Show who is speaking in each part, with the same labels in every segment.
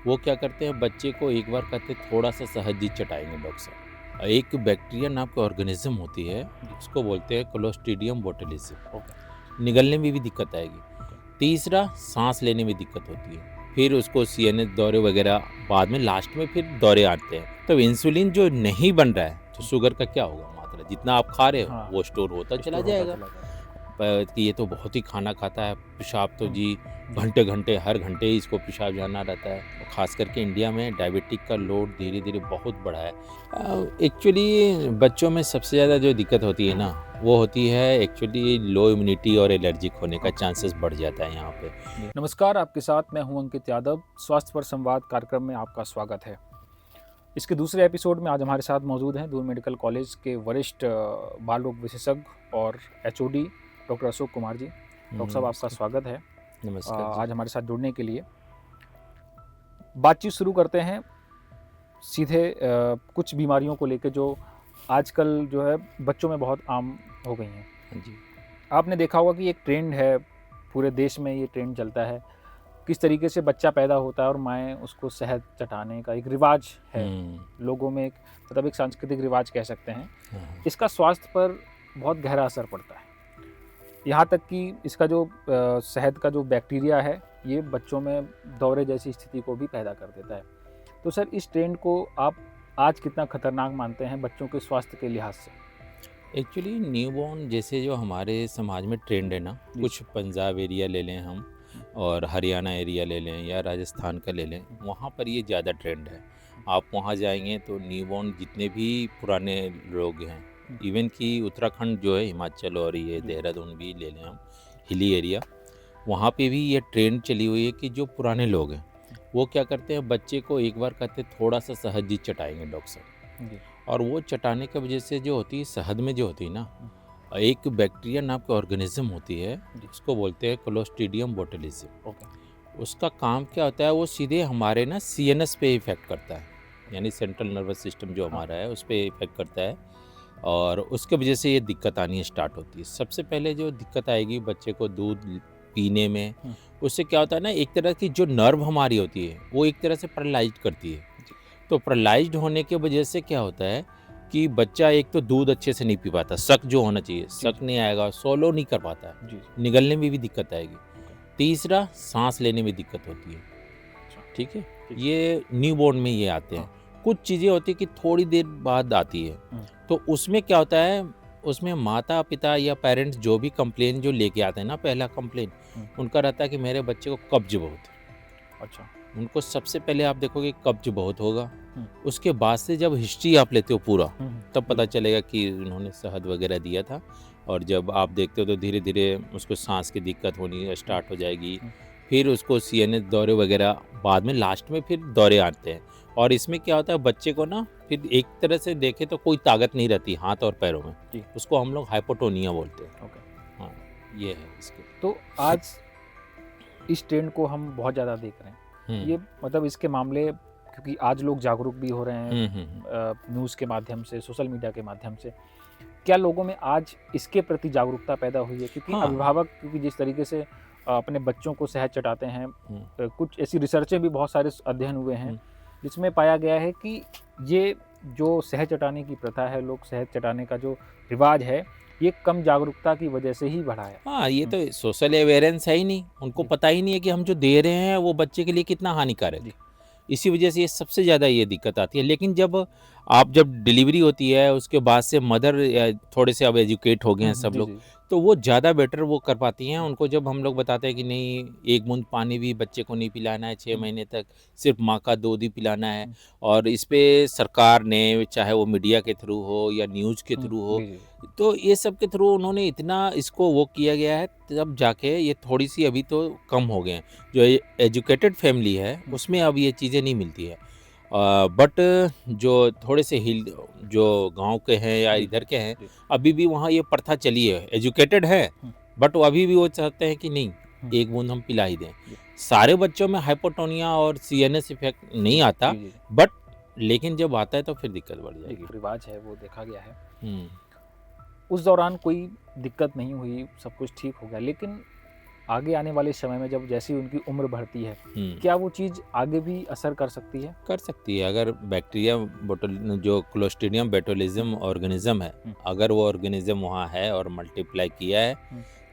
Speaker 1: वो क्या करते हैं, बच्चे को एक बार कहते हैं थोड़ा सा शहद ही चटाएंगे डॉक्टर। एक बैक्टीरिया नाम की ऑर्गेनिज्म होती है, उसको बोलते हैं क्लोस्ट्रीडियम बोटुलिज्म।
Speaker 2: ओके।
Speaker 1: निगलने में भी दिक्कत आएगी। तीसरा, सांस लेने में दिक्कत होती है। फिर उसको सीएनएस दौरे वगैरह, बाद में लास्ट में फिर दौरे आते हैं। तो इंसुलिन जो नहीं बन रहा है तो शुगर का क्या होगा, मात्रा जितना आप खा रहे हो
Speaker 2: हाँ,
Speaker 1: वो स्टोर होता चला
Speaker 2: स्टोर होता
Speaker 1: जाएगा।
Speaker 2: चला जाएगा।
Speaker 1: कि ये तो बहुत ही खाना खाता है, पेशाब तो जी
Speaker 2: जी।
Speaker 1: घंटे घंटे हर घंटे ही इसको पेशाब जाना रहता है। खास करके इंडिया में डायबिटिक का लोड धीरे धीरे बहुत बढ़ा है। एक्चुअली बच्चों में सबसे ज़्यादा जो दिक्कत होती है ना, वो होती है एक्चुअली लो इम्यूनिटी और एलर्जिक होने का
Speaker 2: ओके।
Speaker 1: चांसेस बढ़ जाता है यहाँ पे।
Speaker 2: नमस्कार, आपके साथ मैं हूं अंकित यादव। स्वास्थ्य पर संवाद कार्यक्रम में आपका स्वागत है। इसके दूसरे एपिसोड में आज हमारे साथ मौजूद हैं दून मेडिकल कॉलेज के वरिष्ठ बाल रोग विशेषज्ञ और HOD doctor Ashok Kumar ji. Doctor साहब, आपका
Speaker 1: नमस्कार।
Speaker 2: स्वागत है
Speaker 1: नमस्कार जी।
Speaker 2: आज हमारे साथ जुड़ने के लिए। बातचीत शुरू करते हैं सीधे कुछ बीमारियों को लेकर जो आजकल जो है बच्चों में बहुत आम हो गई हैं।
Speaker 1: हाँ जी।
Speaker 2: आपने देखा होगा कि एक ट्रेंड है, पूरे देश में ये ट्रेंड चलता है, किस तरीके से बच्चा पैदा होता है और माएँ उसको शहद चटाने का एक रिवाज है। लोगों में एक मतलब एक सांस्कृतिक रिवाज कह सकते हैं।
Speaker 1: हाँ।
Speaker 2: इसका स्वास्थ्य पर बहुत गहरा असर पड़ता है। यहाँ तक कि इसका जो शहद का जो बैक्टीरिया है, ये बच्चों में दौरे जैसी स्थिति को भी पैदा कर देता है। तो सर, इस ट्रेंड को आप आज कितना खतरनाक मानते हैं बच्चों के स्वास्थ्य के लिहाज से?
Speaker 1: एक्चुअली न्यूबॉर्न जैसे जो हमारे समाज में ट्रेंड है ना,
Speaker 2: जी।
Speaker 1: कुछ पंजाब एरिया ले लें हम, और हरियाणा एरिया ले लें या राजस्थान का ले लें, वहाँ पर ये ज़्यादा ट्रेंड है। आप वहाँ जाएंगे तो न्यूबॉर्न जितने भी पुराने लोग हैं, इवन कि उत्तराखंड जो है, हिमाचल और ये देहरादून भी ले लें हम, हिली एरिया, वहाँ पे भी ये ट्रेंड चली हुई है कि जो पुराने लोग हैं वो क्या करते हैं, बच्चे को एक बार कहते हैं थोड़ा सा शहद ही चटाएंगे डॉक्टर साहब।
Speaker 2: जी।
Speaker 1: और वो चटाने की वजह से जो होती है, शहद में जो होती है ना, एक बैक्टीरिया नाम की ऑर्गेनिज्म होती है, उसको बोलते हैं क्लोस्ट्रीडियम बोटुलिज्म।
Speaker 2: ओके।
Speaker 1: उसका काम क्या होता है, वो सीधे हमारे ना सीएनएस पे इफेक्ट करता है, यानी सेंट्रल नर्वस सिस्टम जो हमारा है उस पर इफेक्ट करता है, और उसके वजह से ये दिक्कत आनी स्टार्ट होती है। सबसे पहले जो दिक्कत आएगी बच्चे को दूध पीने में, उससे क्या होता है ना, एक तरह की जो नर्व हमारी होती है वो एक तरह से पैरालाइज्ड करती है। तो पैरालाइज्ड होने की वजह से क्या होता है कि बच्चा एक तो दूध अच्छे से नहीं पी पाता, शक जो होना चाहिए, शक नहीं आएगा, सोलो नहीं कर पाता है,
Speaker 2: जी।
Speaker 1: निगलने में भी दिक्कत आएगी। तीसरा, सांस लेने में दिक्कत होती है। ठीक है, ये न्यूबॉर्न में ये आते हैं। कुछ चीज़ें होती है कि थोड़ी देर बाद आती है, तो उसमें क्या होता है, उसमें माता पिता या पेरेंट्स जो भी कंप्लेन जो लेके आते हैं ना, पहला कंप्लेन उनका रहता है कि मेरे बच्चे को कब्ज बहुत है।
Speaker 2: अच्छा।
Speaker 1: उनको सबसे पहले आप देखोगे कब्ज बहुत होगा, उसके बाद से जब हिस्ट्री आप लेते हो पूरा, तब पता चलेगा कि उन्होंने शहद वगैरह दिया था। और जब आप देखते हो तो धीरे धीरे उसको सांस की दिक्कत होनी स्टार्ट हो जाएगी, फिर उसको सीएनएस दौरे वगैरह, बाद में लास्ट में फिर दौरे आते हैं। और इसमें क्या होता है, बच्चे को ना फिर एक तरह से देखे तो कोई ताकत नहीं रहती हाथ और पैरों में, उसको हम लोग हाइपोटोनिया बोलते हैं।
Speaker 2: ओके।
Speaker 1: हाँ, ये है इसके।
Speaker 2: तो आज इस ट्रेंड को हम बहुत ज़्यादा देख रहे हैं। ये मतलब इसके मामले, क्योंकि आज लोग जागरूक भी हो रहे हैं न्यूज़ के माध्यम से, सोशल मीडिया के माध्यम से। क्या लोगों में आज इसके प्रति जागरूकता पैदा हुई है? क्योंकि अभिभावक, क्योंकि जिस तरीके से अपने बच्चों को शहद चटाते हैं, कुछ ऐसी रिसर्चें भी, बहुत सारे अध्ययन हुए हैं जिसमें पाया गया है कि ये जो शहद चटाने की प्रथा है, लोग शहद चटाने का जो रिवाज है, ये कम जागरूकता की वजह से ही बढ़ा है।
Speaker 1: हाँ, ये तो सोशल अवेयरेंस है ही नहीं, उनको पता ही नहीं है कि हम जो दे रहे हैं वो बच्चे के लिए कितना हानिकारक है। इसी वजह से ये सबसे ज़्यादा ये दिक्कत आती है। लेकिन जब डिलीवरी होती है, उसके बाद से मदर थोड़े से अब एजुकेट हो गए हैं सब लोग, तो वो ज़्यादा बेटर वो कर पाती हैं। उनको जब हम लोग बताते हैं कि नहीं, एक बूंद पानी भी बच्चे को नहीं पिलाना है 6 महीने तक, सिर्फ माँ का दूध ही पिलाना है। और इस पे सरकार ने, चाहे वो मीडिया के थ्रू हो या न्यूज़ के थ्रू हो, तो ये सब के थ्रू उन्होंने इतना इसको वो किया गया है, तब जाके ये थोड़ी सी अभी तो कम हो गए हैं। जो एजुकेटेड फैमिली है उसमें अब ये चीज़ें नहीं मिलती है। बट जो थोड़े से जो गांव के हैं या इधर के हैं, अभी भी वहाँ ये प्रथा चली है, एजुकेटेड है, बट वो अभी भी वो चाहते हैं कि नहीं, एक बूंद हम पिला ही दें। सारे बच्चों में हाइपोटोनिया और सीएनएस इफेक्ट नहीं आता, बट लेकिन जब आता है तो फिर दिक्कत बढ़ जाएगी।
Speaker 2: रिवाज है, वो देखा गया है। उस दौरान कोई दिक्कत नहीं हुई, सब कुछ ठीक हो गया। लेकिन आगे आने वाले समय में जब जैसी उनकी उम्र बढ़ती है, क्या वो चीज़ आगे भी असर कर सकती है?
Speaker 1: कर सकती है। अगर बैक्टीरिया जो क्लोस्ट्रीडियम बोटुलिज्म ऑर्गेनिज्म है, अगर वो ऑर्गेनिज्म वहाँ है और मल्टीप्लाई किया है,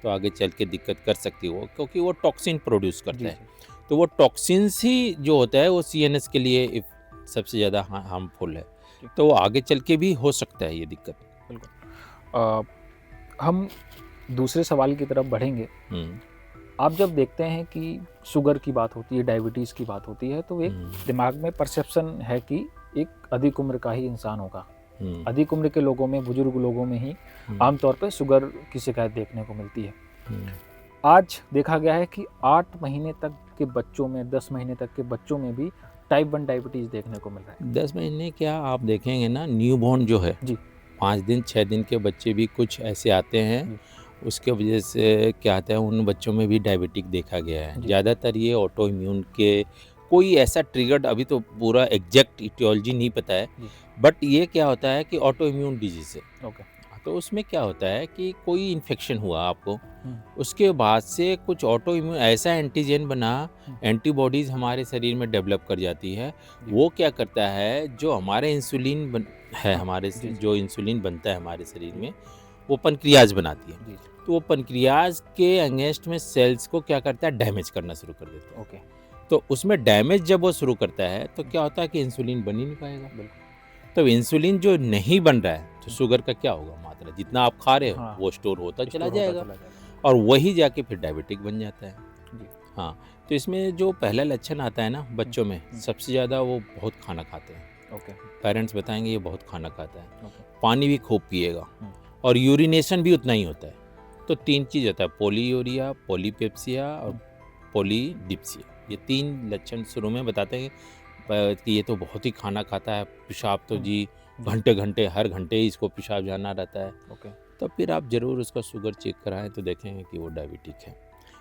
Speaker 1: तो आगे चल के दिक्कत कर सकती है वो, क्योंकि वो टॉक्सिन प्रोड्यूस करता है। तो वो टॉक्सिन्स ही जो होता है वो CNS के लिए सबसे ज़्यादा हार्मफुल है। तो आगे चल के भी हो सकता है ये दिक्कत।
Speaker 2: बिल्कुल। हम दूसरे सवाल की तरफ बढ़ेंगे। आप जब देखते हैं कि शुगर की बात होती है, डायबिटीज़ की बात होती है, तो एक दिमाग में परसेप्शन है कि एक अधिक उम्र का ही इंसान होगा। अधिक उम्र के लोगों में, बुजुर्ग लोगों में ही आमतौर पे शुगर की शिकायत देखने को मिलती है। आज देखा गया है कि 8 महीने तक के बच्चों में, 10 महीने तक के बच्चों में भी टाइप 1 डायबिटीज़ देखने को मिल रहा है।
Speaker 1: 10 महीने क्या, आप देखेंगे ना, न्यूबॉर्न जो है
Speaker 2: जी,
Speaker 1: 5 दिन 6 दिन के बच्चे भी कुछ ऐसे आते हैं, उसके वजह से क्या आता है, उन बच्चों में भी डायबिटिक देखा गया है। ज़्यादातर ये ऑटो इम्यून के कोई ऐसा ट्रिगर्ड, अभी तो पूरा एग्जैक्ट इटियोलॉजी नहीं पता है, बट ये क्या होता है कि ऑटो इम्यून डिजीज है। तो उसमें क्या होता है कि कोई इन्फेक्शन हुआ आपको, उसके बाद से कुछ ऑटो इम्यून ऐसा एंटीजन बना, एंटीबॉडीज़ हमारे शरीर में डेवलप कर जाती है। वो क्या करता है, जो हमारे इंसुलिन है, हमारे जो इंसुलिन बनता है हमारे शरीर में, वो पनक्रियाज बनाती है। तो वो पनक्रियाज के अगेंस्ट में सेल्स को क्या करता है, डैमेज करना शुरू कर देता है। तो उसमें डैमेज जब वो शुरू करता है तो क्या होता है कि इंसुलिन बन ही नहीं पाएगा। तो इंसुलिन जो नहीं बन रहा है, तो शुगर का क्या होगा, मात्रा जितना आप खा रहे हो वो स्टोर होता चला जाएगा और वही जाके फिर डायबिटिक बन जाता है। हाँ, तो इसमें जो पहला लक्षण आता है ना बच्चों में, सबसे ज़्यादा वो बहुत खाना खाते हैं। पेरेंट्स बताएंगे ये बहुत खाना खाता है, पानी भी खूब पिएगा और यूरिनेशन भी उतना ही होता है। तो 3 चीज़ होता है, पॉलीयूरिया, पॉलीपेप्सिया और पॉलीडिप्सिया। ये 3 लक्षण शुरू में बताते हैं कि ये तो बहुत ही खाना खाता है, पेशाब तो जी घंटे घंटे हर घंटे ही इसको पेशाब जाना रहता है। तो फिर आप ज़रूर उसका शुगर चेक कराएं तो देखेंगे कि वो डायबिटिक है।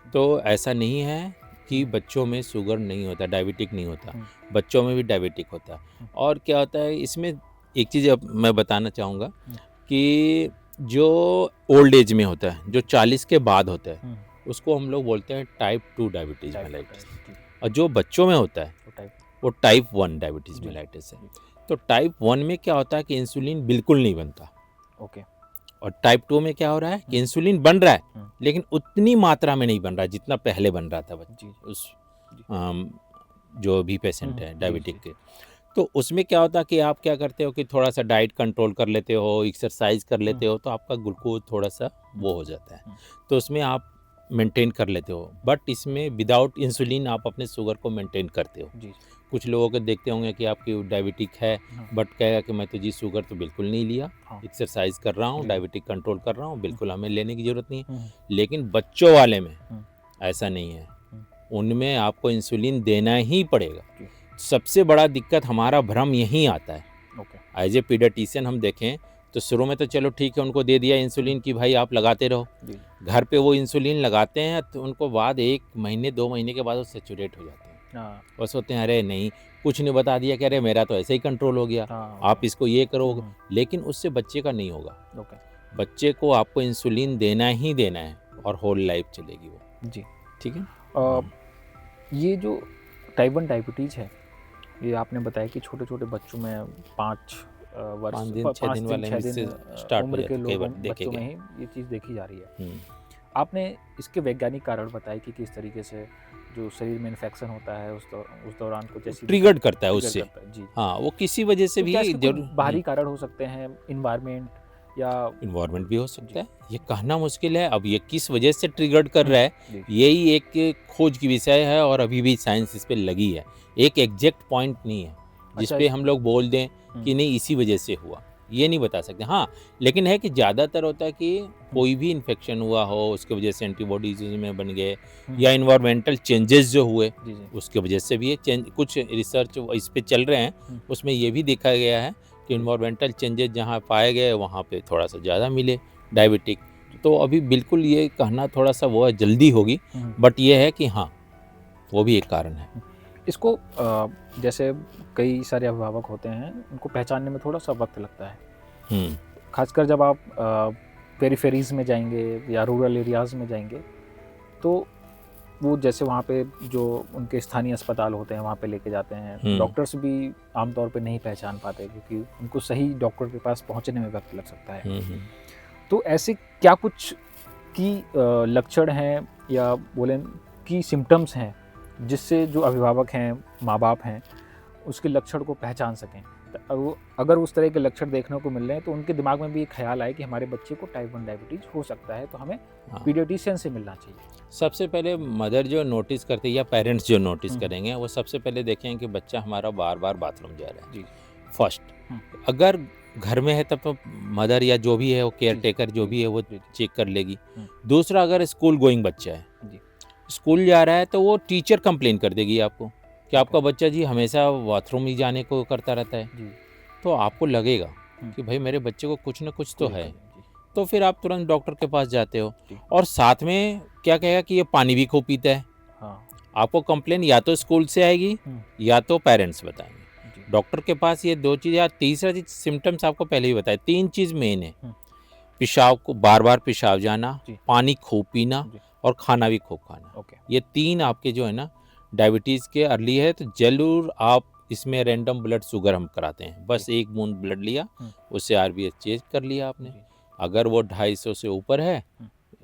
Speaker 1: तो ऐसा नहीं है कि बच्चों में शुगर नहीं होता, डायबिटिक नहीं होता, बच्चों में भी डायबिटिक होता है। और क्या होता है इसमें, एक चीज़ अब मैं बताना चाहूँगा कि जो ओल्ड एज में होता है, जो 40 के बाद होता है, उसको हम लोग बोलते हैं टाइप 2 डायबिटीज़ मेलाइटिस। और जो बच्चों में होता है वो टाइप 1 डायबिटीज़ मेलाइटिस है। तो टाइप 1 में क्या होता है कि इंसुलिन बिल्कुल नहीं बनता। और टाइप 2 में क्या हो रहा है कि इंसुलिन बन रहा है लेकिन उतनी मात्रा में नहीं बन रहा है जितना पहले बन रहा था उस जो भी पेशेंट है डायबिटिक के। तो उसमें क्या होता है कि आप क्या करते हो कि थोड़ा सा डाइट कंट्रोल कर लेते हो, एक्सरसाइज कर लेते हो, तो आपका ग्लूकोज थोड़ा सा वो हो जाता है, तो उसमें आप मेंटेन कर लेते हो। बट इसमें विदाउट इंसुलिन आप अपने शुगर को मेंटेन करते हो। कुछ लोगों को देखते होंगे कि आपकी डायबिटिक है बट कहेगा कि मैं तो जी शुगर तो बिल्कुल नहीं लिया, एक्सरसाइज कर रहा हूँ, डायबिटिक कंट्रोल कर रहा हूँ, बिल्कुल हमें लेने की ज़रूरत नहीं है। लेकिन बच्चों वाले में ऐसा नहीं है, उनमें आपको इंसुलिन देना ही पड़ेगा। सबसे बड़ा दिक्कत हमारा भ्रम यहीं आता है। एज ए पीडियाट्रिशियन हम देखें तो शुरू में तो चलो ठीक है, उनको दे दिया इंसुलिन कि भाई आप लगाते रहो, घर पे वो इंसुलिन लगाते हैं तो उनको बाद 1 महीने 2 महीने के बाद वो सैचुरेट हो जाते हैं। वो सोचते हैं अरे नहीं, कुछ नहीं बता दिया कि अरे मेरा तो ऐसे ही कंट्रोल हो गया, आप इसको ये करो, लेकिन उससे बच्चे का नहीं होगा। बच्चे को आपको इंसुलिन देना ही देना है और होल लाइफ चलेगी वो।
Speaker 2: जी
Speaker 1: ठीक है।
Speaker 2: ये जो टाइप 1 डायबिटीज़ है, ये आपने बताया कि छोटे छोटे बच्चों में 5 वर्ष
Speaker 1: 5 दिन 6 दिन वाले से स्टार्ट
Speaker 2: उम्र के लोगों बच्चों में ही ये चीज़ देखी जा रही है। आपने इसके वैज्ञानिक कारण बताए कि किस तरीके से जो शरीर में इन्फेक्शन होता है उस दौरान कुछ ऐसी
Speaker 1: ट्रिगर्ड करता है उससे।
Speaker 2: जी
Speaker 1: हाँ, वो किसी वजह से भी
Speaker 2: जरूर बाहरी कारण हो सकते हैं, इन्वायरमेंट या
Speaker 1: इन्वायरमेंट भी हो सकता है, ये कहना मुश्किल है। अब ये किस वजह से ट्रिगर्ड कर रहा है, यही एक खोज की विषय है और अभी भी साइंस इस पे लगी है। एक एग्जैक्ट पॉइंट नहीं है जिसपे हम लोग बोल दें कि नहीं इसी वजह से हुआ, ये नहीं बता सकते। हाँ, लेकिन है कि ज़्यादातर होता है कि कोई भी इन्फेक्शन हुआ हो उसके वजह से एंटीबॉडीज में बन गए, या इन्वायरमेंटल चेंजेस जो हुए उसके वजह से भी कुछ रिसर्च इस पे चल रहे हैं, उसमें ये भी देखा गया है कि इन्वायरमेंटल चेंजेस जहाँ पाए गए वहाँ पे थोड़ा सा ज़्यादा मिले डायबिटिक। तो अभी बिल्कुल ये कहना थोड़ा सा वो है, जल्दी होगी, बट ये है कि हाँ वो भी एक कारण है।
Speaker 2: इसको जैसे कई सारे अभिभावक होते हैं, उनको पहचानने में थोड़ा सा वक्त लगता है, खासकर जब आप पेरिफेरीज में जाएंगे या रूरल एरियाज़ में जाएंगे तो वो जैसे वहाँ पे जो उनके स्थानीय अस्पताल होते हैं वहाँ पे लेके जाते हैं, डॉक्टर्स भी आमतौर पे नहीं पहचान पाते क्योंकि उनको सही डॉक्टर के पास पहुँचने में वक्त लग सकता है। तो ऐसे क्या कुछ की लक्षण हैं या बोलें की सिम्टम्स हैं जिससे जो अभिभावक हैं, माँ बाप हैं, उसके लक्षण को पहचान सकें? अगर उस तरह के लक्षण देखने को मिल रहे हैं तो उनके दिमाग में भी एक ख्याल आए कि हमारे बच्चे को टाइप 1 डायबिटीज़ हो सकता है, तो हमें पीडियाट्रिशियन से मिलना चाहिए।
Speaker 1: सबसे पहले मदर जो नोटिस करती है या पेरेंट्स जो नोटिस करेंगे, वो सबसे पहले देखें कि बच्चा हमारा बार बार बाथरूम जा रहा है। फर्स्ट, अगर घर में है तब तो मदर या जो भी है वो केयर टेकर जो भी है वो चेक कर लेगी। दूसरा, अगर स्कूल गोइंग बच्चा है, स्कूल जा रहा है, तो वो टीचर कंप्लेन कर देगी आपको कि आपका बच्चा जी हमेशा बाथरूम ही जाने को करता रहता है। तो आपको लगेगा कि भाई मेरे बच्चे को कुछ ना कुछ तो है, तो फिर आप तुरंत डॉक्टर के पास जाते हो। और साथ में क्या कहेगा कि ये पानी भी खूब पीता है। आपको कंप्लेन या तो स्कूल से आएगी या तो पेरेंट्स बताएंगे डॉक्टर के पास। ये दो चीज़, या तीसरा चीज सिम्टम्स आपको पहले ही बताया, 3 चीज़ मेन है। पेशाब को बार बार पेशाब जाना, पानी खूब पीना और खाना भी खूब खाना। ये 3 आपके जो है ना डायबिटीज़ के अर्ली है। तो जरूर आप इसमें रैंडम ब्लड शुगर हम कराते हैं। बस 1 बूंद ब्लड लिया, उससे आरबीएस चेक कर लिया आपने। अगर वो 250 से ऊपर है,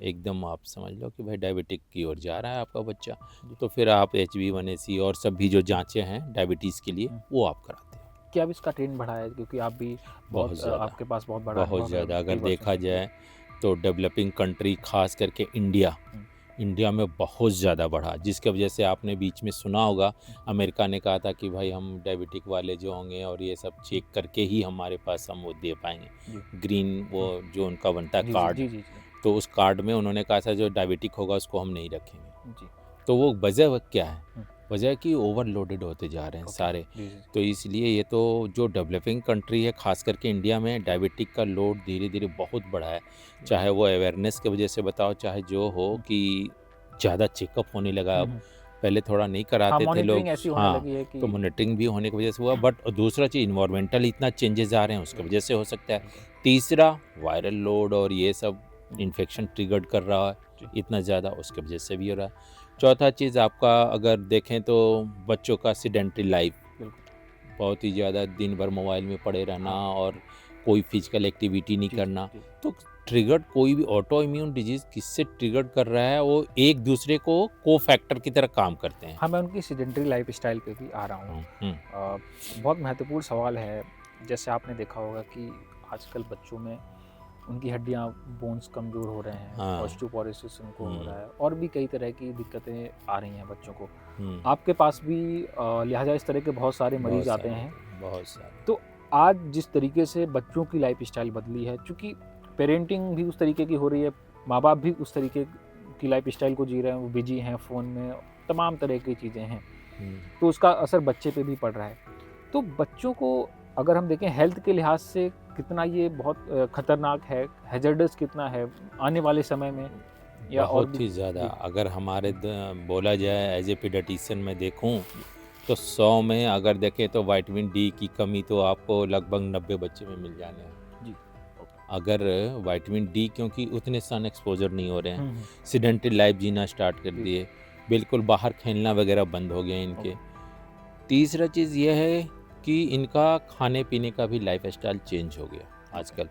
Speaker 1: एकदम आप समझ लो कि भाई डायबिटिक की ओर जा रहा है आपका बच्चा। तो फिर आप HbA1c और सब भी जो जांचें हैं डायबिटीज़ के लिए वो आप कराते हैं।
Speaker 2: क्या अब इसका ट्रेंड बढ़ा है? क्योंकि आप भी बहुत ज़्यादा, आपके पास बहुत बड़ा,
Speaker 1: बहुत ज़्यादा अगर देखा जाए तो डेवलपिंग कंट्री खास करके इंडिया में बहुत ज़्यादा बढ़ा, जिसके वजह से आपने बीच में सुना होगा अमेरिका ने कहा था कि भाई हम डायबिटिक वाले जो होंगे और ये सब चेक करके ही हमारे पास हम वो दे पाएंगे, ग्रीन वो जो उनका बनता है कार्ड। तो उस कार्ड में उन्होंने कहा था जो डायबिटिक होगा उसको हम नहीं रखेंगे। तो वो वजह क्या है? वजह कि ओवरलोडेड होते जा रहे हैं सारे। तो इसलिए ये तो जो डेवलपिंग कंट्री है खास करके इंडिया में डायबिटिक का लोड धीरे धीरे बहुत बढ़ा है। चाहे वो अवेयरनेस की वजह से बताओ, चाहे जो हो कि ज़्यादा चेकअप होने लगा। अब पहले थोड़ा नहीं कराते थे लोग, तो मॉनिटरिंग भी होने की वजह से हुआ। बट दूसरा चीज़ इन्वायरमेंटल इतना चेंजेस आ रहे हैं उसकी वजह से हो सकता है। तीसरा, वायरल लोड और ये सब इन्फेक्शन ट्रिगर्ड कर रहा है इतना ज़्यादा, उसकी वजह से भी हो रहा है। चौथा चीज़ आपका अगर देखें तो बच्चों का सीडेंटरी लाइफ, बहुत ही ज़्यादा दिन भर मोबाइल में पड़े रहना और कोई फिजिकल एक्टिविटी नहीं करना। तो ट्रिगर्ड कोई भी ऑटो इम्यून डिजीज़ किससे ट्रिगर्ड कर रहा है, वो एक दूसरे को को फैक्टर की तरह काम करते हैं।
Speaker 2: हाँ, मैं उनकी सीडेंटरी लाइफ स्टाइल पे भी आ रहा हूँ। बहुत महत्वपूर्ण सवाल है। जैसे आपने देखा होगा कि आजकल बच्चों में उनकी हड्डियाँ, बोन्स कमज़ोर हो रहे हैं, ऑस्टियोपोरोसिस उनको हो रहा है और भी कई तरह की दिक्कतें आ रही हैं बच्चों को। आपके पास भी लिहाजा इस तरह के बहुत सारे मरीज आते हैं।
Speaker 1: बहुत सारे।
Speaker 2: तो आज जिस तरीके से बच्चों की लाइफ स्टाइल बदली है, चूँकि पेरेंटिंग भी उस तरीके की हो रही है, माँ बाप भी उस तरीके की लाइफ स्टाइल को जी रहे हैं, वो बिजी हैं फ़ोन में, तमाम तरह की चीज़ें हैं, तो उसका असर बच्चे पे भी पड़ रहा है। तो बच्चों को अगर हम देखें हेल्थ के लिहाज से कितना ये बहुत खतरनाक है, हैजर्डस कितना है आने वाले समय में, या
Speaker 1: बहुत ही ज़्यादा। अगर हमारे बोला जाए एज ए पीडियाट्रिशियन मैं देखूं तो 100 में अगर देखें तो विटामिन डी की कमी तो आपको लगभग 90 बच्चे में मिल जाने हैं जी। अगर विटामिन डी, क्योंकि उतने सन एक्सपोजर नहीं हो रहे हैं, सीडेंटरी लाइफ जीना स्टार्ट कर दिए, बिल्कुल बाहर खेलना वगैरह बंद हो गए इनके। तीसरा चीज़ यह है कि इनका खाने पीने का भी लाइफ स्टाइल चेंज हो गया। आजकल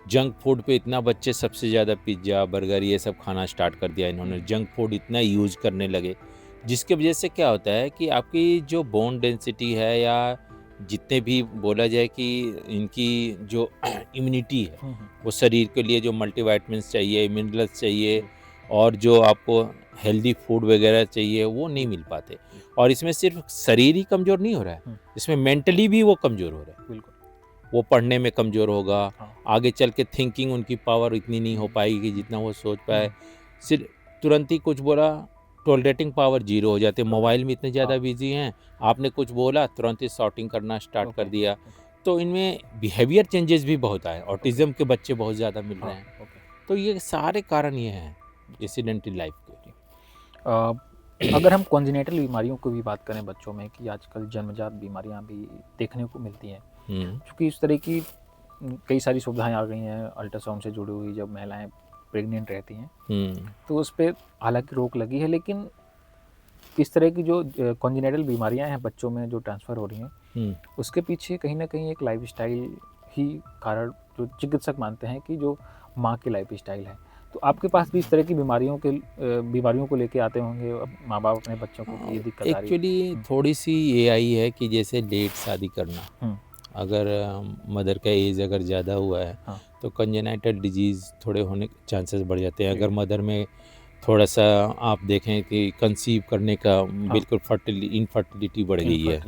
Speaker 1: जंक फूड पे इतना बच्चे सबसे ज़्यादा पिज्ज़ा बर्गर ये सब खाना स्टार्ट कर दिया इन्होंने। जंक फूड इतना यूज़ करने लगे, जिसके वजह से क्या होता है कि आपकी जो बोन डेंसिटी है या जितने भी बोला जाए कि इनकी जो इम्यूनिटी है, वो शरीर के लिए जो मल्टीविटामिन्स चाहिए, मिनरल्स चाहिए और जो आपको हेल्दी फूड वगैरह चाहिए, वो नहीं मिल पाते। और इसमें सिर्फ शरीर ही कमज़ोर नहीं हो रहा है, इसमें मेंटली भी वो कमज़ोर हो रहा है।
Speaker 2: बिल्कुल,
Speaker 1: वो पढ़ने में कमज़ोर होगा, आगे चल के थिंकिंग उनकी पावर इतनी नहीं हो पाएगी कि जितना वो सोच पाए। सिर्फ तुरंत ही कुछ बोला, टॉलरेटिंग पावर 0 हो जाती है। मोबाइल में इतने ज़्यादा बिजी हैं, आपने कुछ बोला तुरंत ही शॉर्टिंग करना स्टार्ट कर दिया। तो इनमें बिहेवियर चेंजेस भी बहुत आए, ऑटिज़म के बच्चे बहुत ज़्यादा मिल रहे हैं। तो ये सारे कारण ये हैं एक्सीडेंटल लाइफ के।
Speaker 2: अगर हम कॉन्जेनिटल बीमारियों की भी बात करें बच्चों में, कि आजकल जन्मजात बीमारियां भी देखने को मिलती हैं, क्योंकि इस तरह की कई सारी सुविधाएं आ गई हैं अल्ट्रासाउंड से जुड़ी हुई, जब महिलाएं प्रेग्नेंट रहती हैं तो उस पर हालांकि रोक लगी है, लेकिन इस तरह की जो कॉन्जेनिटल बीमारियां हैं बच्चों में जो ट्रांसफ़र हो रही हैं, उसके पीछे कहीं ना कहीं एक लाइफस्टाइल ही कारण जो चिकित्सक मानते हैं कि जो माँ की लाइफस्टाइल है। तो आपके पास भी इस तरह की बीमारियों को लेके आते होंगे माँ बाप अपने बच्चों को कि ये दिक्कत आ रही है।
Speaker 1: एक्चुअली थोड़ी सी ये आई है कि जैसे लेट शादी करना, अगर मदर का एज अगर ज़्यादा हुआ है
Speaker 2: हाँ।
Speaker 1: तो कंजेनाइटल डिजीज़ थोड़े होने के चांसेस बढ़ जाते हैं। अगर मदर में थोड़ा सा आप देखें कि कंसीव करने का बिल्कुल इनफर्टिलिटी बढ़ गई है।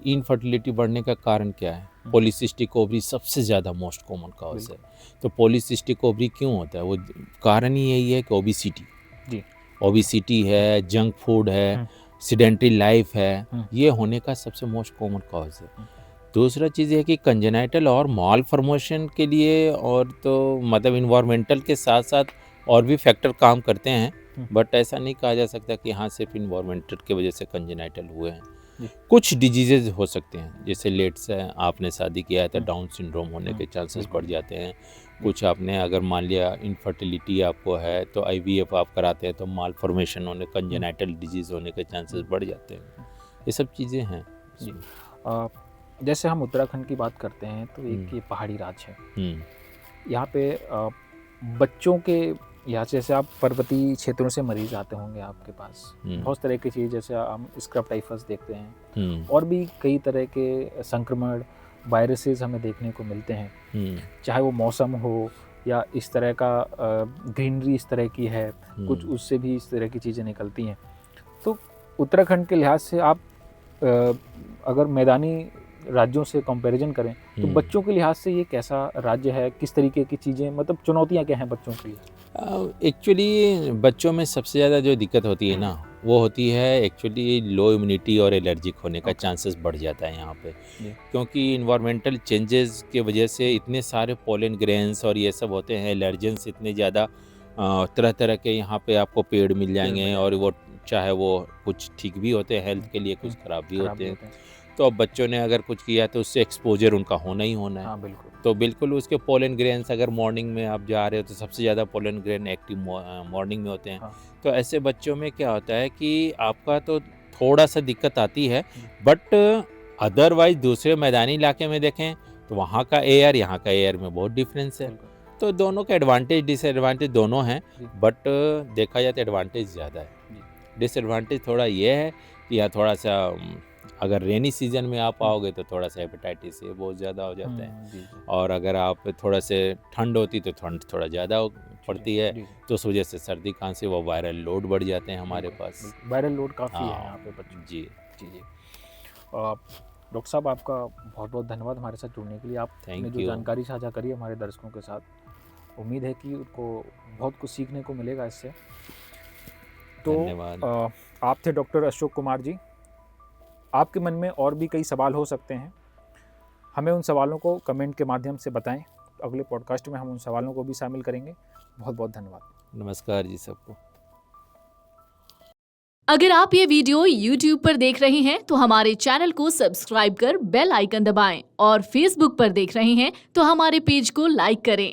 Speaker 1: इनफर्टिलिटी बढ़ने का कारण क्या है? पॉलीसिस्टिक ओवरी सबसे ज़्यादा मोस्ट कॉमन कॉज है। तो पॉलीसिस्टिक ओवरी क्यों होता है? वो कारण ही यही है कि ओबेसिटी है, जंक फूड है, सेडेंटरी लाइफ है, ये होने का सबसे मोस्ट कॉमन कॉज है। दूसरा चीज़ है कि कंजेनाइटल और माल फॉर्मेशन के लिए और तो मतलब इन्वायरमेंटल के साथ साथ और भी फैक्टर काम करते हैं, बट ऐसा नहीं कहा जा सकता कि हाँ सिर्फ इन्वायरमेंटल की वजह से कंजेनाइटल हुए हैं। कुछ डिजीजेज हो सकते हैं, जैसे लेट से आपने शादी किया है तो डाउन सिंड्रोम होने के चांसेस बढ़ जाते हैं। कुछ आपने अगर मान लिया इनफर्टिलिटी आपको है तो IVF आप कराते हैं तो माल फॉर्मेशन होने, कंजेनाइटल डिजीज़ होने के चांसेस बढ़ जाते हैं। ये सब चीज़ें हैं।
Speaker 2: जैसे हम उत्तराखंड की बात करते हैं तो एक ये पहाड़ी राज्य है, यहाँ पे बच्चों के यहाँ जैसे आप पर्वतीय क्षेत्रों से मरीज आते होंगे आपके पास, बहुत तरह की चीज़, जैसे हम स्क्रब टाइफस देखते हैं और भी कई तरह के संक्रमण वायरसेस हमें देखने को मिलते हैं, चाहे वो मौसम हो या इस तरह का ग्रीनरी इस तरह की है, कुछ उससे भी इस तरह की चीज़ें निकलती हैं। तो उत्तराखंड के लिहाज से आप अगर मैदानी राज्यों से कंपैरिजन करें तो बच्चों के लिहाज से ये कैसा राज्य है, किस तरीके की चीज़ें, मतलब चुनौतियाँ क्या हैं बच्चों के लिए?
Speaker 1: एक्चुअली बच्चों में सबसे ज़्यादा जो दिक्कत होती है ना, वो होती है एक्चुअली लो इम्यूनिटी और एलर्जिक होने का चांसेस बढ़ जाता है यहाँ पे, क्योंकि इन्वायरमेंटल चेंजेस के वजह से इतने सारे पोलन ग्रेन्स और ये सब होते हैं, एलर्जेंस इतने ज़्यादा, तरह तरह के यहाँ पे आपको पेड़ मिल जाएंगे और वो चाहे वो कुछ ठीक भी होते हैं हेल्थ के लिए, कुछ ख़राब भी होते हैं। तो अब बच्चों ने अगर कुछ किया तो उससे एक्सपोजर उनका होना ही होना है।
Speaker 2: बिल्कुल।
Speaker 1: तो बिल्कुल उसके पोलन ग्रेन्स, अगर मॉर्निंग में आप जा रहे हो तो सबसे ज़्यादा पोलन ग्रेन एक्टिव मॉर्निंग में होते हैं। तो ऐसे बच्चों में क्या होता है कि आपका तो थोड़ा सा दिक्कत आती है, बट अदरवाइज दूसरे मैदानी इलाके में देखें तो वहाँ का एयर यहाँ का एयर में बहुत डिफरेंस है। तो दोनों के एडवांटेज डिसएडवांटेज दोनों हैं, बट देखा जाए तो एडवांटेज ज़्यादा है। डिसएडवांटेज थोड़ा ये है कि यहाँ थोड़ा सा अगर रेनी सीजन में आप आओगे तो थोड़ा सा हेपेटाइटिस ए बहुत ज़्यादा हो जाता है, और अगर आप थोड़ा से ठंड होती तो ठंड थोड़ा ज़्यादा पड़ती है, तो उस वजह से सर्दी खांसी वो वायरल लोड बढ़ जाते हैं हमारे पास।
Speaker 2: वायरल लोड काफ़ी है यहाँ पे बच्चों।
Speaker 1: जी।
Speaker 2: डॉक्टर साहब, आपका बहुत बहुत धन्यवाद हमारे साथ जुड़ने के लिए। आपने जो जानकारी साझा करी हमारे दर्शकों के साथ, उम्मीद है कि उनको बहुत कुछ सीखने को मिलेगा इससे। तो आप थे डॉक्टर अशोक कुमार जी। आपके मन में और भी कई सवाल हो सकते हैं, हमें उन सवालों को कमेंट के माध्यम से बताएं, तो अगले पॉडकास्ट में हम उन सवालों को भी शामिल करेंगे। बहुत बहुत धन्यवाद।
Speaker 1: नमस्कार जी सबको।
Speaker 3: अगर आप ये वीडियो YouTube पर देख रहे हैं तो हमारे चैनल को सब्सक्राइब कर बेल आइकन दबाएं, और Facebook पर देख रहे हैं तो हमारे पेज को लाइक करें।